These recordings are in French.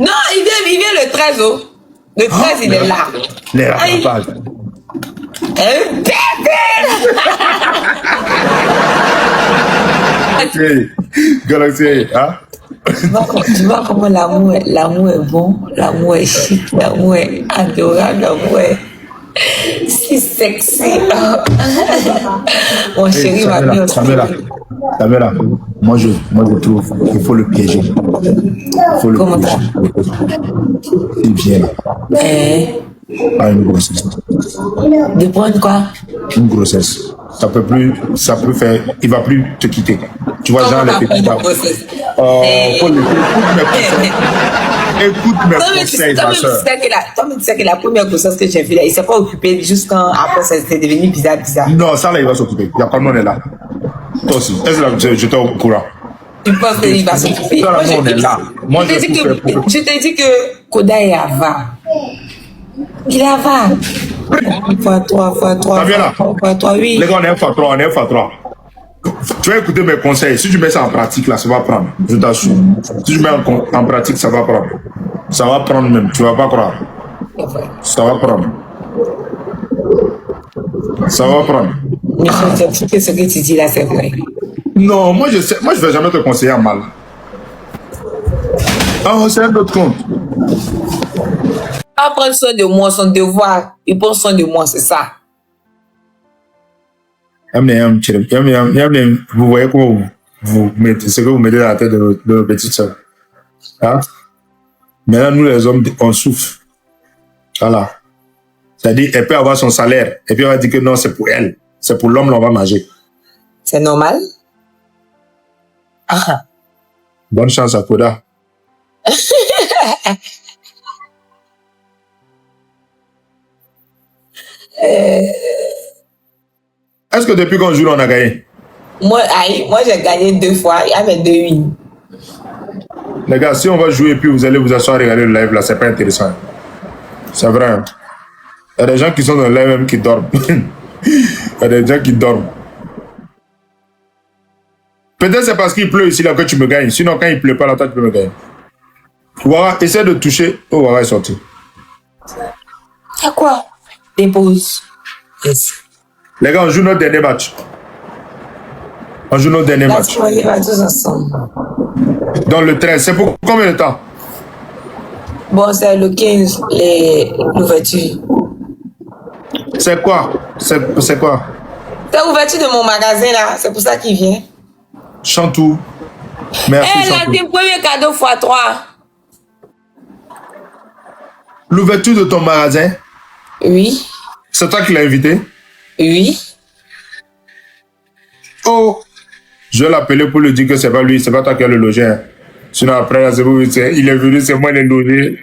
Non, il vient le 13, oh. Le 13, il est là. Les rattrapages. Un bébé! Hey, Galaxy, hein? Tu vois comment l'amour est bon, l'amour est chic, l'amour est adorable, l'amour est si sexy. Mon chéri m'a mis au Samela, moi je trouve qu'il faut le piéger. Il faut le Comment piéger. Il vient là. À une grossesse. de prendre quoi? Une grossesse. Ça peut faire, il va plus te quitter. Tu vois, genre les petits grossesse. Écoute mes conseils, ma soeur. Toi, tu sais que la première grossesse que j'ai vue là, il s'est pas occupé juste quand après ça s'est devenu bizarre. Non, ça là, il va s'occuper. Il y a pas de monde est là. Toi aussi. Est-ce que j'étais au courant? Tu penses qu'il va s'occuper? Moi, on est là. Moi, je te dis que Koda est avare. Il est avare. Fois 3, oui. Les gars, on est F3. Tu vas écouter mes conseils. Si tu mets ça en pratique, là, ça va prendre. Je t'assure. Si tu mets en pratique, ça va prendre. Ça va prendre même. Tu vas pas croire. Ça va prendre. Ça va prendre. Mais je sais que ce que tu dis là, c'est vrai. Non, moi, je sais. Moi, je vais jamais te conseiller en mal. Ah, c'est un autre compte. Pas prendre soin de moi, son devoir. Il prend soin de moi, c'est ça. Vous voyez comment vous mettez ce que vous mettez dans la tête de nos petites soeurs. Hein? Maintenant, nous les hommes, on souffre. Voilà. C'est-à-dire, elle peut avoir son salaire, et puis elle va dire que non, c'est pour elle. C'est pour l'homme, là, on va manger. C'est normal? Ah. Bonne chance à Koda. Est-ce que depuis qu'on joue, on a gagné? Moi, j'ai gagné 2 fois. Il y avait 2 wins. Les gars, si on va jouer et puis vous allez vous asseoir et regarder le live là, c'est pas intéressant. C'est vrai. Hein? Il y a des gens qui sont dans le live même qui dorment. Il y a des gens qui dorment. Peut-être c'est parce qu'il pleut ici là que tu me gagnes. Sinon, quand il pleut pas là, toi, tu peux me gagner. Voilà, essaie de toucher. Oh, voilà, il est sorti. À quoi? Dépose. Yes. Les gars, on joue notre dernier match. On joue notre dernier match. On va tous ensemble. Dans le 13. C'est pour combien de temps? Bon, c'est le 15, l'ouverture. C'est quoi? C'est quoi? C'est l'ouverture de mon magasin là. C'est pour ça qu'il vient. Chantou. Merci. Eh, là, tes premiers cadeaux x3. L'ouverture de ton magasin? Oui. C'est toi qui l'as invité? Oui. Oh! Je vais l'appeler pour lui dire que c'est pas lui, c'est pas toi qui as le logé. Hein. Sinon après, là, c'est vous, il est venu, c'est moi le logé.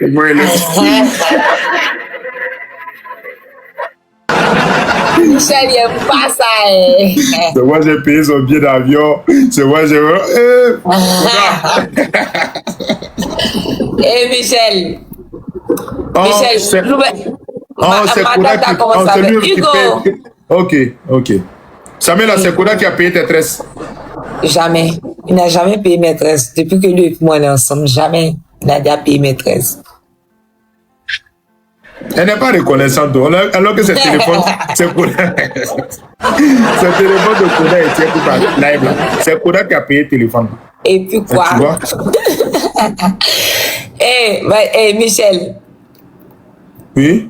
Michel, il n'aime pas ça. Eh. C'est moi j'ai payé son billet d'avion. C'est moi j'ai... Eh, Michel. Oh, Michel, c'est Koda qui paye. Ok. Samuel, c'est Koda qui a payé tes tresses. Jamais. Il n'a jamais payé mes tresses. Depuis que lui et moi on est ensemble, jamais il n'a déjà payé mes tresses. Elle n'est pas reconnaissante, alors que ce téléphone, c'est Koda. Ce téléphone de Koda est tiens pour ta live là. C'est Koda qui a payé le téléphone. Et puis quoi? Tu vois? Michel. Oui?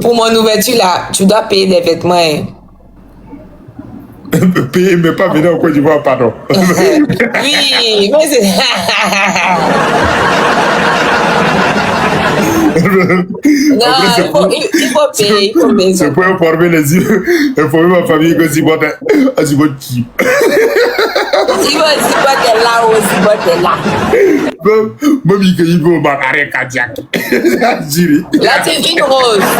Pour mon ouverture là, tu dois payer des vêtements. Hein. Payer, mais pas venir au Côte d'Ivoire, pardon. Oui, mais c'est... Non, il faut payer. C'est pour informer les yeux, informer ma famille que si moi, c'est votre qui. Si moi, t'es là aussi, Même il veut m'arrêter cardiaque. Là, c'est une rose.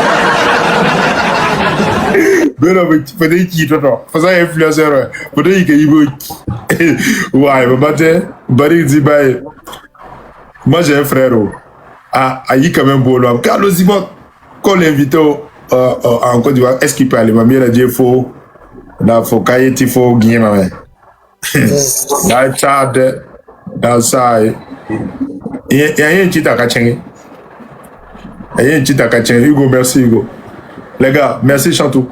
Mais non, mais peut-être qu'il est là. Faut ça influenceur. Peut-être qu'il veut. Ouais, mais maintenant, Barry dit, moi j'ai un frère. Ah, il quand même beau là. Carlos Zibot, quand l'invite en Côte d'Ivoire, est-ce qu'il peut aller? Ma mère a dit, il faut qu'il faut gagner ma mère. Dans ça, Il y a un petit akacheng. Il y a un petit akacheng. Hugo, merci Hugo. Les gars, merci Chantou.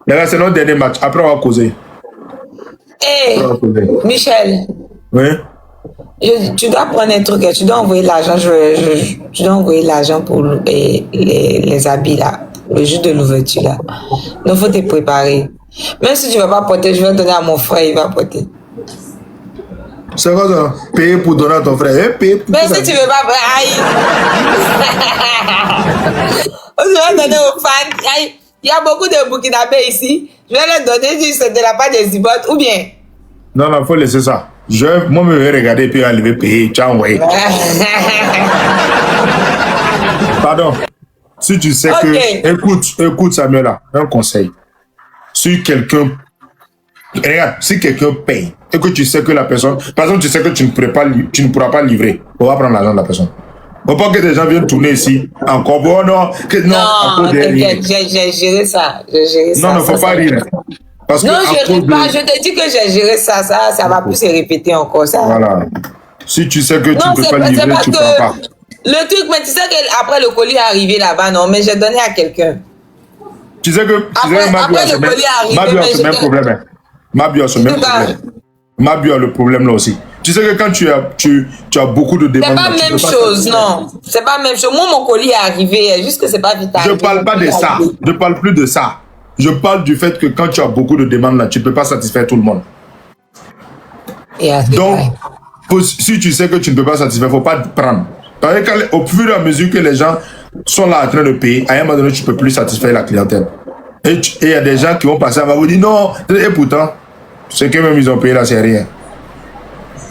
Les gars, c'est notre dernier match. Après, on va causer. Hé, Michel. Oui. Tu dois prendre un truc, tu dois envoyer l'argent. Tu dois envoyer l'argent pour les habits là, le jour de l'ouverture là. Donc, il faut te préparer. Même si tu ne vas pas porter, je vais donner à mon frère, il va porter. C'est quoi ça? Payer pour donner à ton frère. Payer pour Mais si tu ne veux pas, aïe. Je vais donner aux fans. Aïe. Il y a beaucoup de Burkinabés ici. Je vais leur donner juste de la part des Zibotes ou bien. Non, il faut laisser ça. Moi, je vais regarder et puis aller payer. Tu as envoyé. Pardon. Si tu sais que... Écoute Samuel, un conseil. Si quelqu'un... Regarde, si quelqu'un paye et que tu sais que la personne... Par exemple, tu sais que tu ne pourras pas livrer, on va prendre l'argent de la personne. Faut pas que des gens viennent tourner ici encore. Bon, non, t'inquiète, j'ai géré ça. Non, il ne faut pas rire. Parce non, que je ris pas. Je te dis que j'ai géré ça. Ça va plus se répéter encore. Ça. Voilà. Si tu sais que tu ne peux pas livrer, tu ne prends pas. Le truc, mais tu sais qu'après le colis est arrivé là-bas, non, mais j'ai donné à quelqu'un. Tu sais que après le colis est arrivé, a ce même problème. Mabio a ce même problème. Mabio a le problème là aussi. Tu sais que quand tu as beaucoup de demandes... C'est pas la même chose, non. C'est pas la même chose. Moi, mon colis est arrivé, juste que c'est pas vite arrivé. Je parle pas de ça. Je parle plus de ça. Je parle du fait que quand tu as beaucoup de demandes là, tu ne peux pas satisfaire tout le monde. Donc, si tu sais que tu ne peux pas satisfaire, il ne faut pas prendre. Au fur et à mesure que les gens sont là en train de payer, à un moment donné, tu ne peux plus satisfaire la clientèle. Et il y a des gens qui vont passer, va vous dire non. Et pourtant, ce que même ils ont payé là, c'est rien.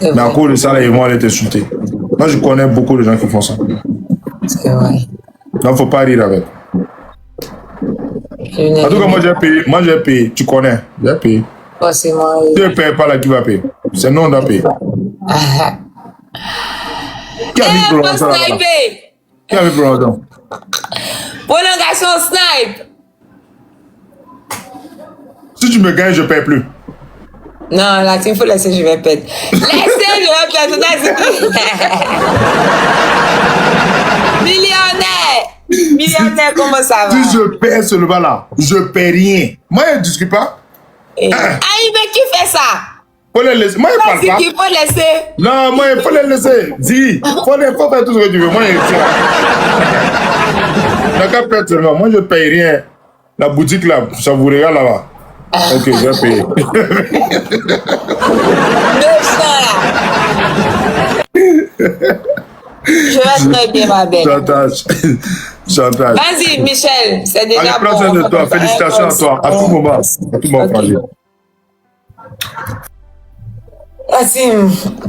Mais à cause de ça, là, ils vont aller t'insulter. Moi, je connais beaucoup de gens qui font ça. C'est vrai. Donc, il ne faut pas rire avec. En tout cas, moi, j'ai payé. Moi, j'ai payé. Tu connais. J'ai payé. Forcément. Tu ne payes pas là, qui va payer? C'est nous, on doit payer. Qui a mis prolongation là-bas? Qui a mis prolongation? Prolongation snipe. Si tu me gagnes, je ne paye plus. Non, là, il faut laisser, je vais perdre. Laissez, je vais perdre. Millionnaire. Millionnaire, comment ça va? Si je paie seulement là, je ne paie rien. Moi, je ne discute pas. Mais qui fait ça? Faut les laisser. Moi, je parle pas. Il faut laisser. Non, moi, il faut les laisser. Dis, faut faire tout ce que tu veux. Moi, je tire. D'accord, perdre seulement. Moi, je ne paye rien. La boutique là, ça vous regarde là-bas. Ok, je vais payer. Je vais très bien, ma belle. Chantage. Chantage. Vas-y, Michel, c'est déjà allez, prends soin de toi. Félicitations à toi. À tout moment. À tout moment, okay.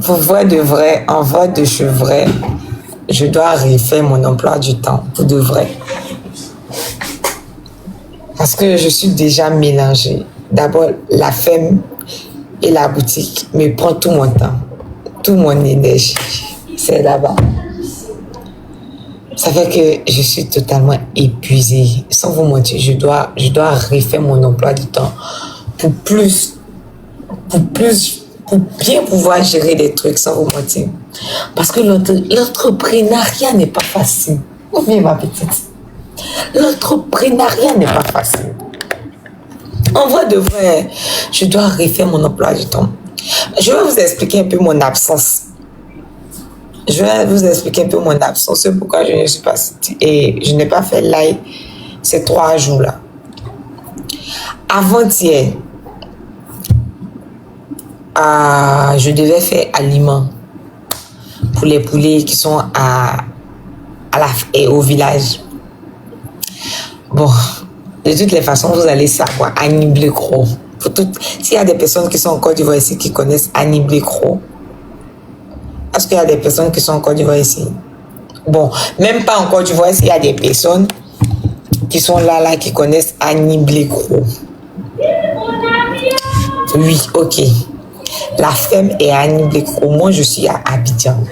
Pour vrai de vrai, en vrai de vrai, je dois refaire mon emploi du temps, pour de vrai. Parce que je suis déjà mélangée. D'abord, la ferme et la boutique me prend tout mon temps, tout mon énergie. C'est là-bas. Ça fait que je suis totalement épuisée. Sans vous mentir, je dois refaire mon emploi du temps pour bien pouvoir gérer des trucs, sans vous mentir. Parce que l'entrepreneuriat n'est pas facile. Oui, ma petite. L'entrepreneuriat n'est pas facile. En vrai de vrai, je dois refaire mon emploi du temps. Je vais vous expliquer un peu mon absence. C'est pourquoi je ne suis pas et je n'ai pas fait live ces 3 jours-là. Avant-hier, je devais faire aliment pour les poulets qui sont au village. Bon, de toutes les façons, vous allez savoir Annie Blecro. S'il y a des personnes qui sont en Côte d'Ivoire ici qui connaissent Annie Blecro, est-ce qu'il y a des personnes qui sont en Côte d'Ivoire ici? Bon, même pas en Côte d'Ivoire ici, il y a des personnes qui sont là qui connaissent Annie Blecro. Oui, ok. La femme est Annie Blecro. Moi, je suis à Abidjan.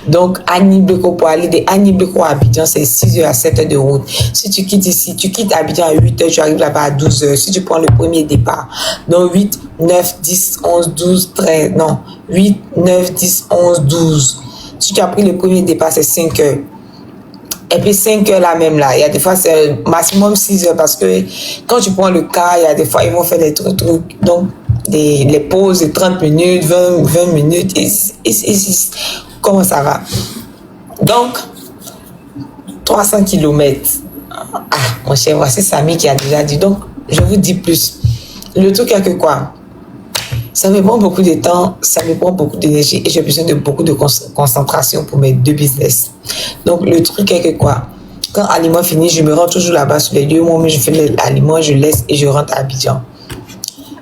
Donc, Annie Blecro, pour aller de Annie Blecro à Abidjan, c'est 6 heures à 7 heures de route. Si tu quittes ici, tu quittes Abidjan à 8 heures, tu arrives là-bas à 12 heures. Si tu prends le premier départ, donc 8, 9, 10, 11, 12, 13, non, 8, 9, 10, 11, 12. Si tu as pris le premier départ, c'est 5 heures. Et puis 5 heures là même là, il y a des fois c'est maximum 6 heures parce que quand tu prends le car, il y a des fois ils vont faire des trucs, donc les pauses de 30 minutes, 20 minutes, comment ça va? Donc, 300 kilomètres. Ah, mon cher, voici Samy qui a déjà dit. Donc, je vous dis plus. Le truc est que quoi? Ça me prend beaucoup de temps, ça me prend beaucoup d'énergie et j'ai besoin de beaucoup de concentration pour mes 2 business. Donc, le truc est que quoi? Quand Aliment finit, je me rends toujours là-bas sur les 2 mois, mais je fais l'aliment, je laisse et je rentre à Abidjan.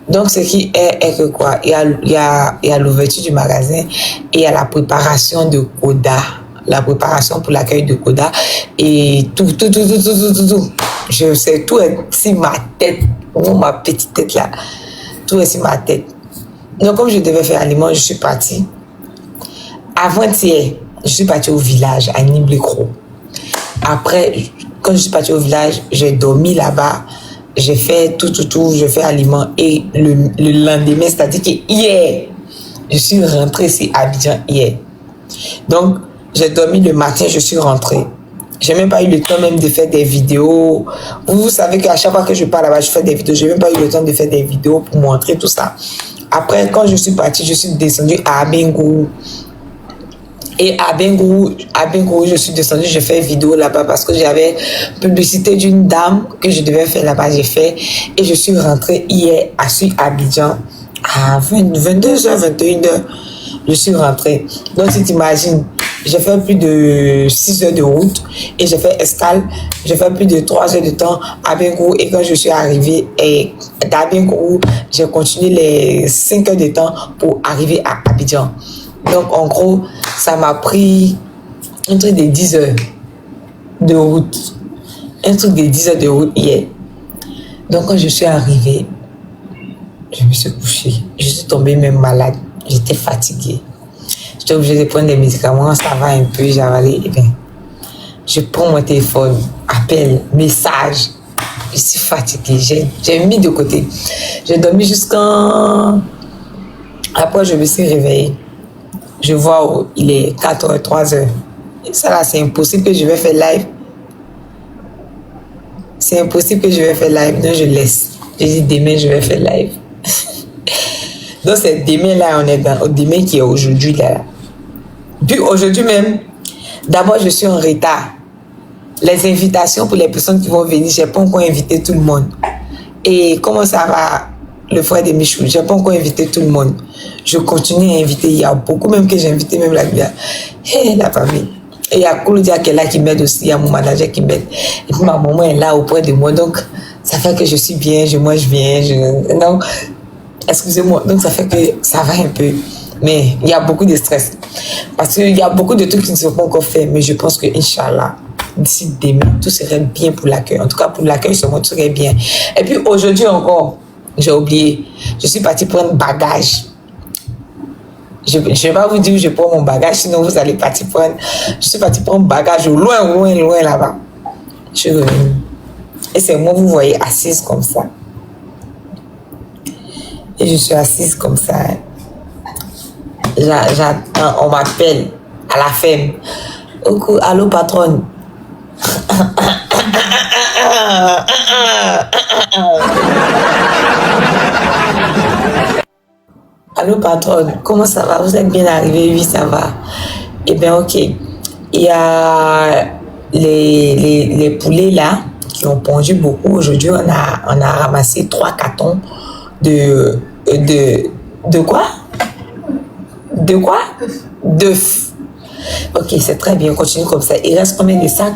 Donc, ce qui est que quoi? Il y a l'ouverture du magasin et il y a la préparation de Koda. La préparation pour l'accueil de Koda et tout. Je sais, tout est sur ma tête, ma petite tête là. Tout est sur ma tête. Donc, comme je devais faire aliment, je suis partie. Avant-hier, je suis partie au village, à Niblecro. Après, quand je suis partie au village, j'ai dormi là-bas. J'ai fait tout, je fais aliment. Et le lendemain, c'est-à-dire que hier, je suis rentrée ici à Abidjan hier. Donc, j'ai dormi le matin, je suis rentrée. J'ai même pas eu le temps même de faire des vidéos. Vous savez qu'à chaque fois que je pars là-bas, je fais des vidéos. J'ai même pas eu le temps de faire des vidéos pour montrer tout ça. Après, quand je suis partie, je suis descendue à Abengourou. Et à Abengourou, je suis descendue, j'ai fait vidéo là-bas parce que j'avais publicité d'une dame que je devais faire là-bas. J'ai fait et je suis rentrée hier à Abidjan à 22h, 21h. Je suis rentrée. Donc, si tu imagines, j'ai fait plus de 6 heures de route et j'ai fait escale. J'ai fait plus de 3 heures de temps à Abengourou et quand je suis arrivée d'Abengourou, j'ai continué les 5 heures de temps pour arriver à Abidjan. Donc, en gros, ça m'a pris un truc de 10 heures de route. Un truc de 10 heures de route hier. Donc, quand je suis arrivée, je me suis couchée. Je suis tombée même malade. J'étais fatiguée. J'étais obligée de prendre des médicaments. Ça va un peu, j'ai avalé. Eh bien, je prends mon téléphone, appel, message. Je suis fatiguée. J'ai mis de côté. J'ai dormi jusqu'à... Après, je me suis réveillée. Je vois où il est 4h, 3h. Et ça là, c'est impossible que je vais faire live. C'est impossible que je vais faire live. Donc, je laisse. Je dis demain, je vais faire live. Donc, c'est demain là, on est dans demain qui est aujourd'hui là. Puis aujourd'hui même, d'abord, je suis en retard. Les invitations pour les personnes qui vont venir, je n'ai pas encore invité tout le monde. Et comment ça va, le frère de Michou? Je n'ai pas encore invité tout le monde. Je continue à inviter. Il y a beaucoup même que j'ai invité, même la famille. Et il y a Claudia qui est là qui m'aide aussi. Il y a mon manager qui m'aide. Et puis ma maman est là auprès de moi. Donc, ça fait que je suis bien, je mange bien. Donc, excusez-moi. Donc, ça fait que ça va un peu. Mais il y a beaucoup de stress. Parce qu'il y a beaucoup de trucs qui ne sont pas encore faits. Mais je pense que, Inch'Allah, d'ici demain, tout serait bien pour l'accueil. En tout cas, pour l'accueil, tout serait bien. Et puis aujourd'hui encore, j'ai oublié. Je suis partie prendre bagage. Je ne vais pas vous dire où je prends mon bagage, sinon vous allez partir prendre. Je suis partie prendre bagage au loin là-bas. Je suis revenue. Et c'est moi, vous voyez, assise comme ça. Et je suis assise comme ça. J'attends, on m'appelle à la ferme. Allô, patronne. Allô, patronne, comment ça va? Vous êtes bien arrivé? Oui, ça va. Eh bien, ok. Il y a les poulets là qui ont pondu beaucoup. Aujourd'hui, on a ramassé 3 cartons de quoi? De quoi? D'œufs. Ok, c'est très bien. Continue comme ça. Il reste combien de sacs?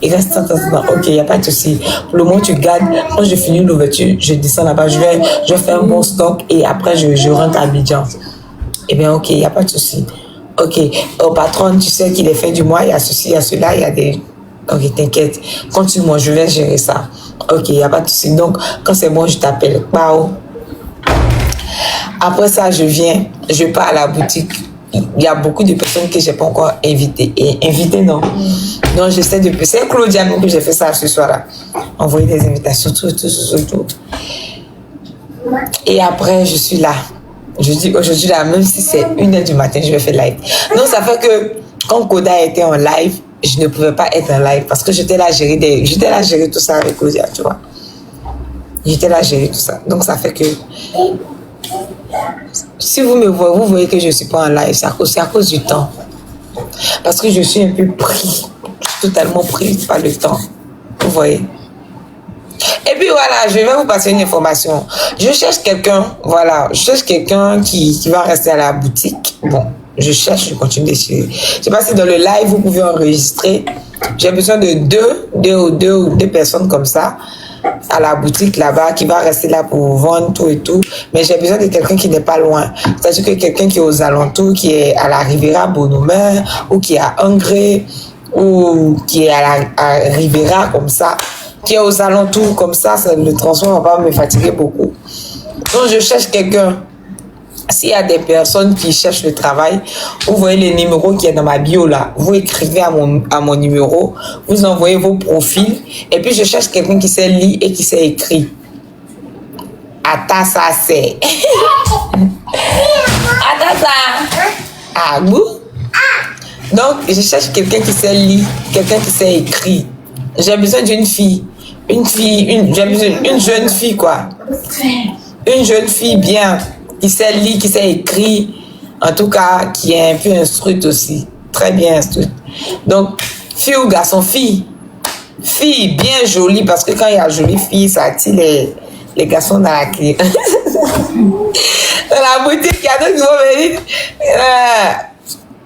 Il reste 100. Ok, il n'y a pas de souci. Pour le moment, tu gardes. Quand je finis l'ouverture, je descends là-bas. Je fais un bon stock et après, je rentre à Abidjan. Eh bien, ok, il n'y a pas de souci. Ok, au patron, tu sais qu'il est fin du mois, il y a ceci, il y a cela, il y a des... Ok, t'inquiète. Continue-moi, je vais gérer ça. Ok, il n'y a pas de souci. Donc, quand c'est bon, je t'appelle. Pao. Après ça, je pars à la boutique. Il y a beaucoup de personnes que je n'ai pas encore invitées. Et invitées, non. Donc, j'essaie de... C'est Claudia que j'ai fait ça ce soir-là. Envoyer des invitations, tout. Et après, je suis là. Je dis aujourd'hui, là, même si c'est 1h du matin, je vais faire live. Donc, ça fait que Quand Koda était en live, je ne pouvais pas être en live parce que j'étais là à gérer tout ça avec Claudia, tu vois. J'étais là à gérer tout ça. Donc, ça fait que si vous me voyez, vous voyez que je ne suis pas en live, c'est à cause du temps. Parce que je suis un peu pris, totalement prise par le temps. Vous voyez. Et puis voilà, je vais vous passer une information. Je cherche quelqu'un, voilà, je cherche quelqu'un qui va rester à la boutique. Bon, je continue d'essayer. Je ne sais pas si dans le live, vous pouvez enregistrer. J'ai besoin de deux personnes comme ça à la boutique là-bas qui va rester là pour vendre tout et tout. Mais j'ai besoin de quelqu'un qui n'est pas loin. C'est-à-dire que quelqu'un qui est aux alentours, qui est à la Riviera Bonhomeur ou qui est à Angré ou qui est à Riviera comme ça, qui est aux alentours comme ça, le transport ne va pas me fatiguer beaucoup. Donc je cherche quelqu'un. S'il y a des personnes qui cherchent le travail, vous voyez le numéro qui est dans ma bio là. Vous écrivez à mon numéro, vous envoyez vos profils. Et puis je cherche quelqu'un qui sait lire et qui sait écrire. Atasa c'est. Atasa. Ah, vous? Donc je cherche quelqu'un qui sait lire, quelqu'un qui sait écrire. J'ai besoin d'une fille. J'ai besoin d'une jeune fille quoi. Une jeune fille bien. Qui sait lire, qui sait écrire, en tout cas, qui est un peu instruite aussi, très bien instruite. Donc, fille ou garçon, fille bien jolie, parce que quand il y a jolie fille, ça attire les garçons dans la clé. Dans la boutique, il y a d'autres qui vont venir.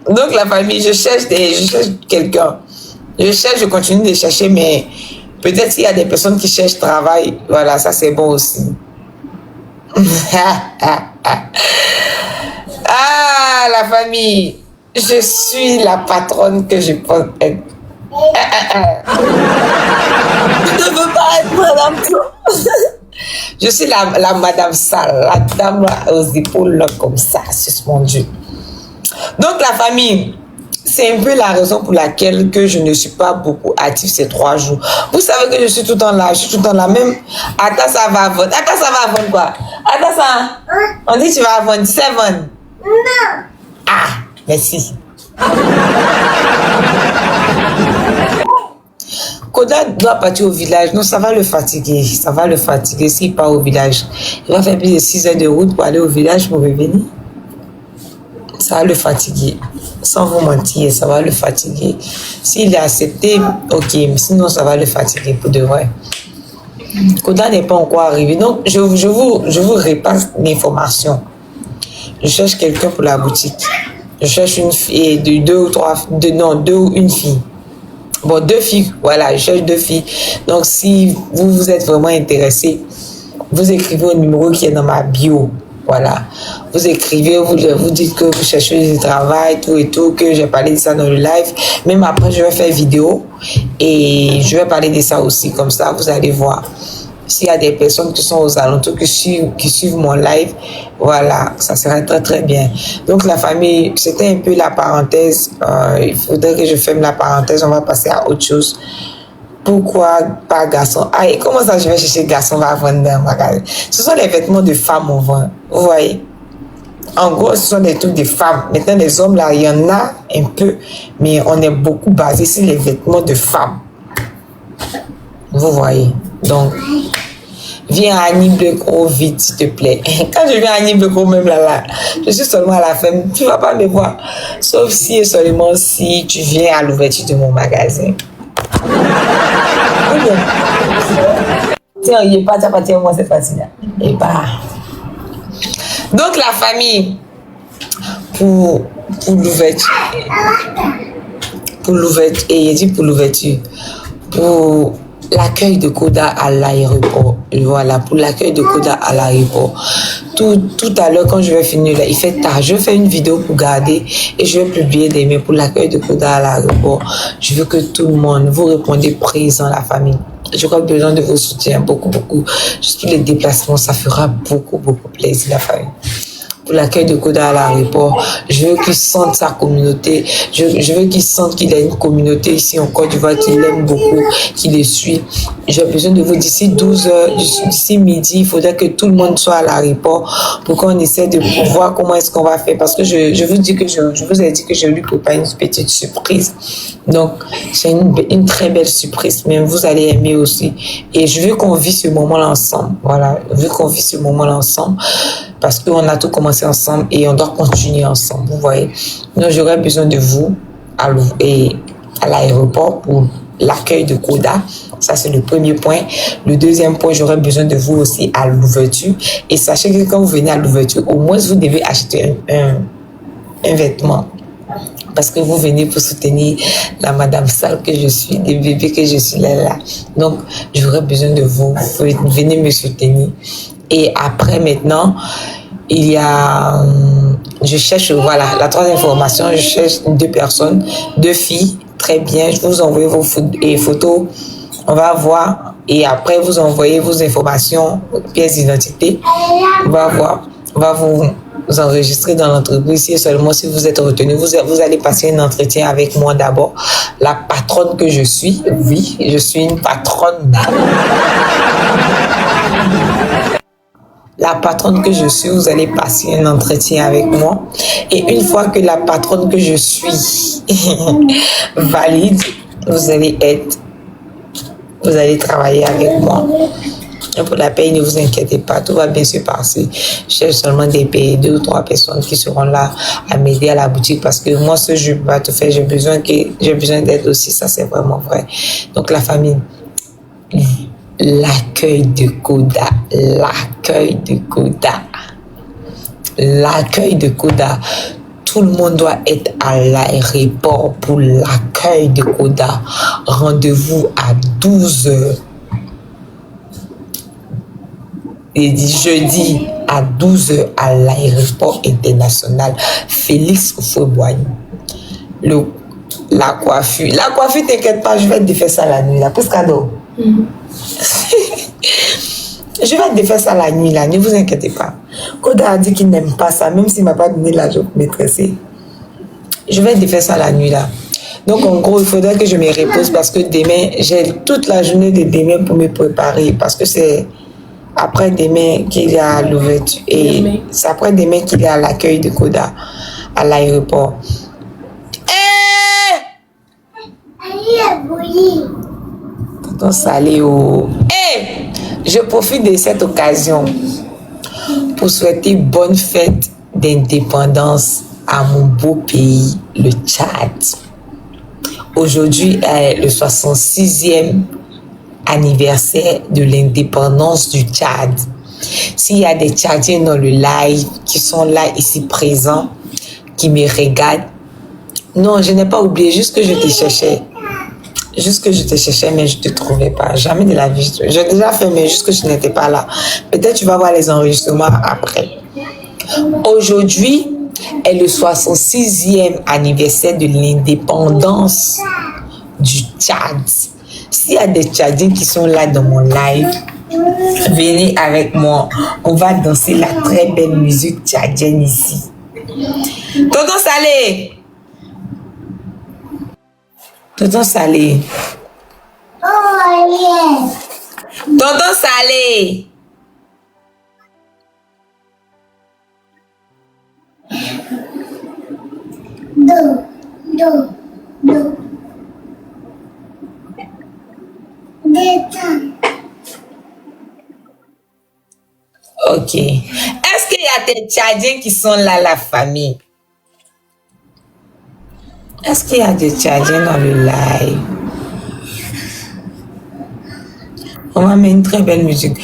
Donc, la famille, je cherche quelqu'un. Je continue de chercher, mais peut-être s'il y a des personnes qui cherchent travail, voilà, ça c'est bon aussi. Ah, la famille, je suis la patronne que je pense être. Je ne veux pas être madame. Je suis la madame sale, la dame aux épaules là, comme ça, suspendu. Donc la famille, c'est un peu la raison pour laquelle que je ne suis pas beaucoup active ces 3 jours. Vous savez que je suis tout le temps là, même. Attends, ça va vendre. Attends, ça va vendre quoi? Attends, ça. On dit tu vas vendre, tu sais vendre? Non. Ah, merci. Koda doit partir au village. Non, ça va le fatiguer. S'il part au village. Il va faire plus de 6 heures de route pour aller au village pour revenir. Ça va le fatiguer. Sans vous mentir, ça va le fatiguer. S'il est accepté, ok, mais sinon ça va le fatiguer pour de vrai. Koda n'est pas encore arrivé. Donc, je vous repasse l'information. Je cherche quelqu'un pour la boutique. Je cherche une fille, deux ou une fille. Bon, 2 filles, voilà, je cherche 2 filles. Donc, si vous êtes vraiment intéressé, vous écrivez au numéro qui est dans ma bio. Voilà. Vous écrivez, vous dites que vous cherchez du travail, tout et tout, que j'ai parlé de ça dans le live. Même après, je vais faire vidéo et je vais parler de ça aussi. Comme ça, vous allez voir. S'il y a des personnes qui sont aux alentours, qui suivent mon live, voilà, ça serait très très bien. Donc la famille, c'était un peu la parenthèse. Il faudrait que je ferme la parenthèse, on va passer à autre chose. Pourquoi pas garçon? Ah, et comment ça je vais chercher garçon va vendre dans un magasin? Ce sont les vêtements de femmes on vend. Vous voyez? En gros, ce sont des trucs de femmes. Maintenant, les hommes là, il y en a un peu, mais on est beaucoup basé sur les vêtements de femmes. Vous voyez? Donc, viens à Annie Bleu-Gros vite, s'il te plaît. Quand je viens à Annie Bleu-Gros, même là, je suis seulement à la ferme. Tu ne vas pas me voir. Sauf si et seulement si tu viens à l'ouverture de mon magasin. Tiens, il n'est pas, tiens, moi, c'est facile. Et bah. Donc, la famille, pour l'ouverture, et il dit pour l'ouverture, pour l'accueil de Koda à l'aéroport. Voilà, pour l'accueil de Koda à l'aéroport. Tout à l'heure, quand je vais finir là, il fait tard. Je vais faire une vidéo pour garder et je vais publier des mails pour l'accueil de Koda à l'aéroport. Je veux que tout le monde, vous répondez présent, la famille. Je crois besoin de vos soutiens, beaucoup. Juste pour les déplacements, ça fera beaucoup plaisir, la famille. pour l'accueil de Koda à l'aéroport. Je veux qu'il sente sa communauté. Je veux qu'il sente qu'il a une communauté ici en Côte d'Ivoire qui l'aime beaucoup, qui le suit. J'ai besoin de vous d'ici 12 heures, d'ici midi. Il faudrait que tout le monde soit à l'aéroport pour qu'on essaie de voir comment est-ce qu'on va faire. Parce que je vous dis que je vous ai dit que je lui prépare une petite surprise. Donc, c'est une très belle surprise, mais vous allez aimer aussi. Et je veux qu'on vit ce moment-là ensemble. Voilà, je veux qu'on vit ce moment-là ensemble parce qu'on a tout commencé ensemble et on doit continuer ensemble, vous voyez. Donc, j'aurais besoin de vous à l'aéroport pour l'accueil de Koda. Ça, c'est le premier point. Le deuxième point, j'aurais besoin de vous aussi à l'ouverture. Et sachez que quand vous venez à l'ouverture, au moins, vous devez acheter un vêtement. Parce que vous venez pour soutenir la madame sale que je suis, des bébés que je suis là. Donc, j'aurais besoin de vous. Venez me soutenir. Et après, maintenant, il y a... Je cherche, voilà, la troisième information, je cherche 2 personnes, 2 filles. Très bien, je vous envoie vos photos. On va voir. Et après, vous envoyez vos informations, pièces d'identité. On va voir. On va vous enregistrer dans l'entreprise. Et seulement si vous êtes retenu, vous allez passer un entretien avec moi d'abord. La patronne que je suis, oui, je suis une patronne. La patronne que je suis, vous allez passer un entretien avec moi. Et une fois que la patronne que je suis valide, vous allez travailler avec moi. Et pour la paye, ne vous inquiétez pas, tout va bien se passer. Je cherche seulement des payés, 2 ou 3 personnes qui seront là à m'aider à la boutique parce que moi, ce je ne peux pas tout faire. J'ai besoin d'aide aussi, ça c'est vraiment vrai. Donc la famille, l'accueil de Koda, tout le monde doit être à l'aéroport pour l'accueil de Koda. Rendez-vous à 12 heures. Et jeudi à 12 heures à l'aéroport international Félix Houphouët-Boigny. La coiffure, t'inquiète pas, je vais te défaire ça la nuit là. Parce qu'ado, je vais te défaire ça la nuit là, ne vous inquiétez pas. Koda a dit qu'il n'aime pas ça, même s'il ne m'a pas donné l'argent pour me tresser. Je vais te défaire ça la nuit là. Donc en gros, il faudrait que je me repose parce que demain, j'ai toute la journée de demain pour me préparer parce que c'est après-demain qu'il y a l'ouverture et c'est après-demain qu'il y a l'accueil de Koda à l'aéroport. Tonton Saléo. Je profite de cette occasion pour souhaiter bonne fête d'indépendance à mon beau pays, le Tchad. Aujourd'hui est le 66e anniversaire de l'indépendance du Tchad. S'il y a des Tchadiens dans le live qui sont là ici présents, qui me regardent, non, je n'ai pas oublié, juste que je te cherchais. Mais je ne te trouvais pas. Jamais de la vie. J'ai déjà fait, mais juste que je n'étais pas là. Peut-être tu vas voir les enregistrements après. Aujourd'hui est le 66e anniversaire de l'indépendance du Tchad. S'il y a des Tchadiens qui sont là dans mon live, venez avec moi. On va danser la très belle musique tchadienne ici. Tonton Salé! Tonton Salé! Tonton Salé! Ok. Est-ce qu'il y a des Tchadiens qui sont là, la famille? Est-ce qu'il y a des Tchadiens dans le live? On va mettre une très belle musique.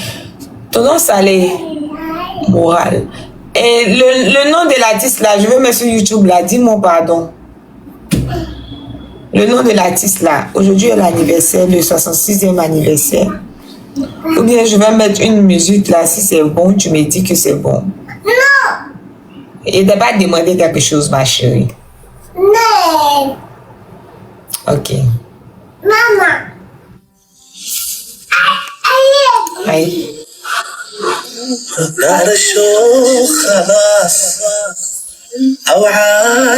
Tonton Salé, morale. Et le nom de l'artiste là, je vais mettre sur YouTube là, dis-moi pardon. Le nom de l'artiste là, aujourd'hui est l'anniversaire, le 66e anniversaire. Ou bien je vais mettre une musique là, si c'est bon, tu me dis que c'est bon. Non! Et d'abord demander quelque chose, ma chérie. Non! Ok. Maman! Aïe!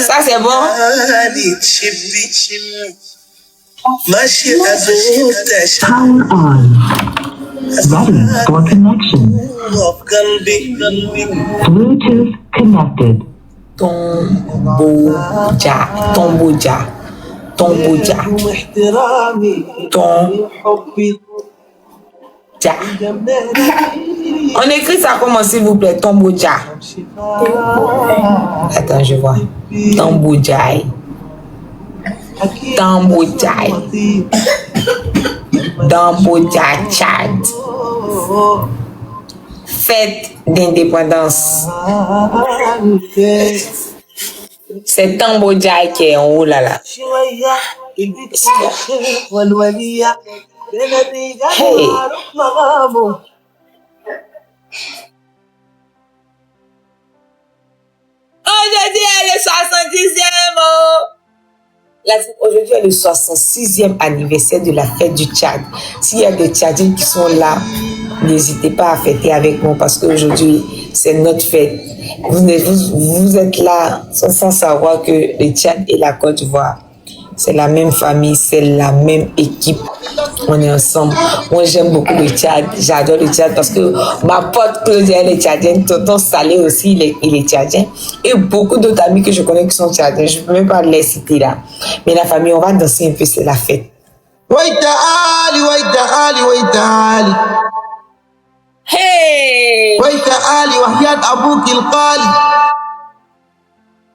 Ça c'est bon. Power on. Ready for connection. Bluetooth connected. Tomboja. Tomboja. Tomboja. Tomboja. On écrit ça comment s'il vous plaît? Tomboja. Attends, je vois. Tombojai. Tombojai. Tomboja Tchad. Fête d'indépendance. C'est Tombojai qui est en haut là là. Hey. Aujourd'hui est le 70e. Aujourd'hui est le 66e anniversaire de la fête du Tchad. S'il y a des Tchadiens qui sont là, n'hésitez pas à fêter avec moi parce qu'aujourd'hui, c'est notre fête. Vous êtes là sans savoir que le Tchad et la Côte d'Ivoire, c'est la même famille, c'est la même équipe. On est ensemble. Moi, j'aime beaucoup le Tchad. J'adore le Tchad parce que ma pote Claudia, elle est tchadienne. Tonton Salé aussi, il est tchadien. Et beaucoup d'autres amis que je connais qui sont tchadiens. Je ne peux même pas les citer là. Mais la famille, on va danser un peu, c'est la fête. Hey!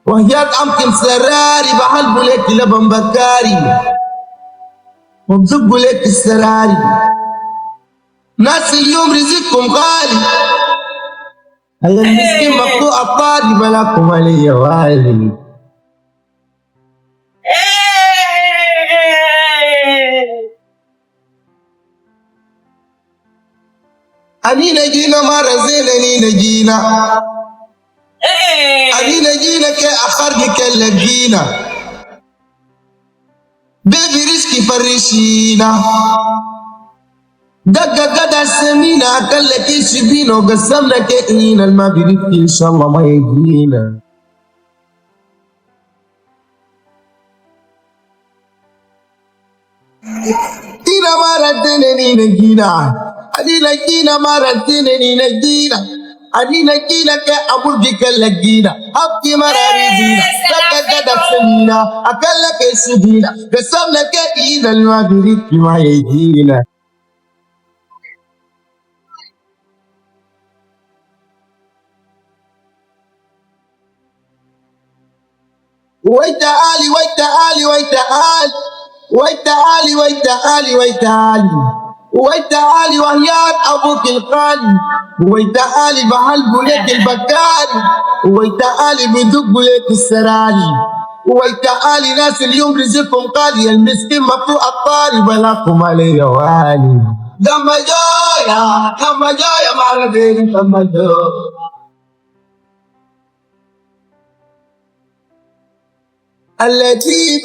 وهيات أمكن سراري بحلبوا لك لبن بكاري وبزقوا لك السراري ناس اليوم رزقكم غالي هيا المسكين مقطوع الطاري بلاكم علي غالي أنينا جينا مرة زين أنينا جينا أنينا جينا كي أخرني كاللقينا بيبي ريسكي فرشينا دقا قدر سمينا أكلك يشبينا وقسمنا كئينا الما بريدك إن شاء الله ما يجينا جينا مرتين أنينا جينا أنينا جينا مرتين أنينا جينا أنينا جينا كأبو بك اللقينا أبكي مرارينا لك قدر سمينا أكلك يشبينا قسمنا كئينا الما بريدك ما يجينا ويتعالي ويتعالي ويتعالي ويتعالي ويتعالي ويتعالي ويتعالي وهيات أبوك الغالي ويتعالي بحلبو لك البكاري ويتعالي بدقوا لك السراري ويتعالي ناس اليوم رزقكم غالي المسكين مفتوح الطاري بلاكم عليه والي دم جاية معرفين دم جاية التي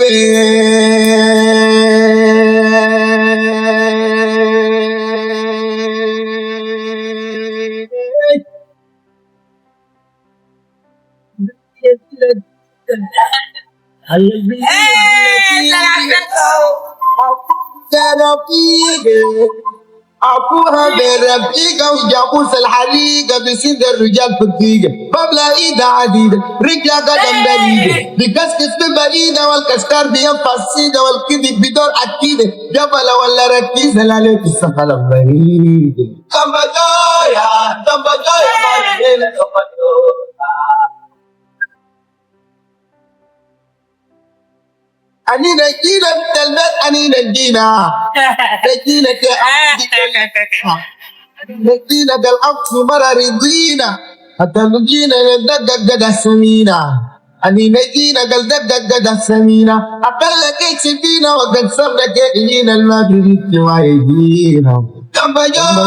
أبوها بالرفيقة وجابوس الحريقة بسيد الرجال في الدقيقة ببلا إيدها عديدة رجلها قدم بريدة بكسكس ببريدة والكسكار بينفع السيدة والكذب بدور أكيدة جبلة ولا ركيزة لا ليك السخلة بريدة تنبجايا مالكينة تنبجايا أنينا جينا بتلمات أنينا جينا نجينا نجينا بالعكس مرة رضينا حتى نجينا ندقق قد سمينا أنينا جينا قال دقق قد سمينا أقل كيس فينا وقد صبنا كينا المغرب ما يجينا كم بجايا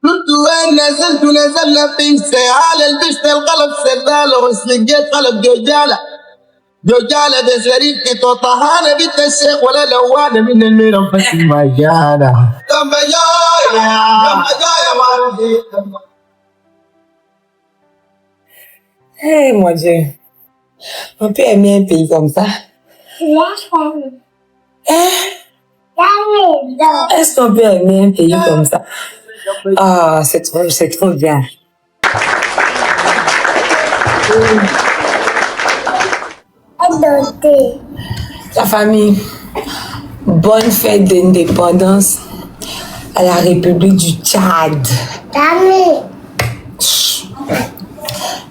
كنت أنا نزلت ونزلنا في سيال البشت القلب سدال وسلقيت قلب جوجالة بشريكي توطهانة بنت الشيخ ولا لوانة من الميرم فسي ما جانا دم جاية مارزي Hey, mon Dieu. On peut aimer un pays comme ça. Est-ce qu'on peut aimer un pays comme ça? Ah, c'est trop bien. La famille, bonne fête d'indépendance à la République du Tchad.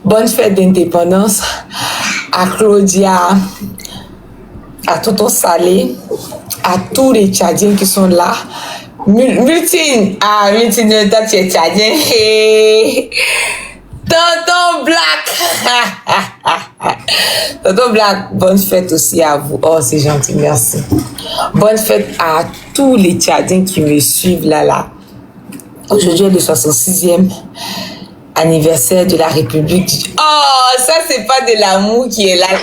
Bonne fête d'indépendance à Claudia, à Toto Salé, à tous les Tchadiens qui sont là. Multine, toi tu es Tchadien. Tonton Black. Tonton Black, bonne fête aussi à vous. Oh, c'est gentil, merci. Bonne fête à tous les Tchadiens qui me suivent là. Aujourd'hui est le 66e anniversaire de la République du... Oh, ça c'est pas de l'amour qui est là. Ah!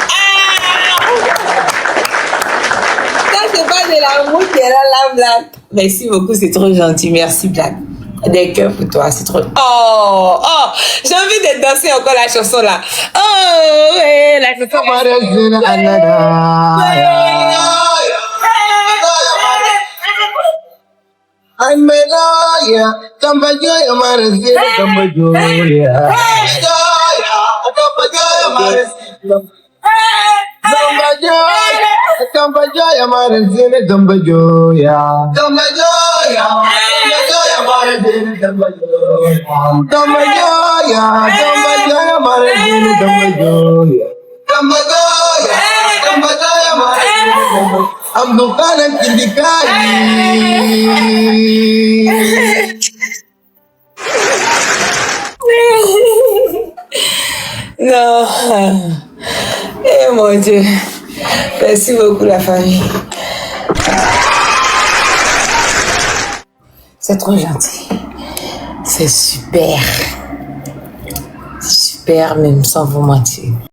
Ça c'est pas de l'amour qui est là, Black. Merci beaucoup, c'est trop gentil. Merci, Black. Des cœurs pour toi, c'est trop... Oh, j'ai envie de danser encore la chanson là. Oh, ouais, la chanson... I'm Melaya, Tambajoya Marazina, Tambajoya. Tambajoya Marazina, Tambajoya. Tambajoya Marazina, Tambajoya Marazina, Tambajoya. Tambajoya Marazina. Abdul Kalam Kindikari. Non. Eh mon Dieu. Merci beaucoup la famille. C'est trop gentil. C'est super. Super même sans vous mentir.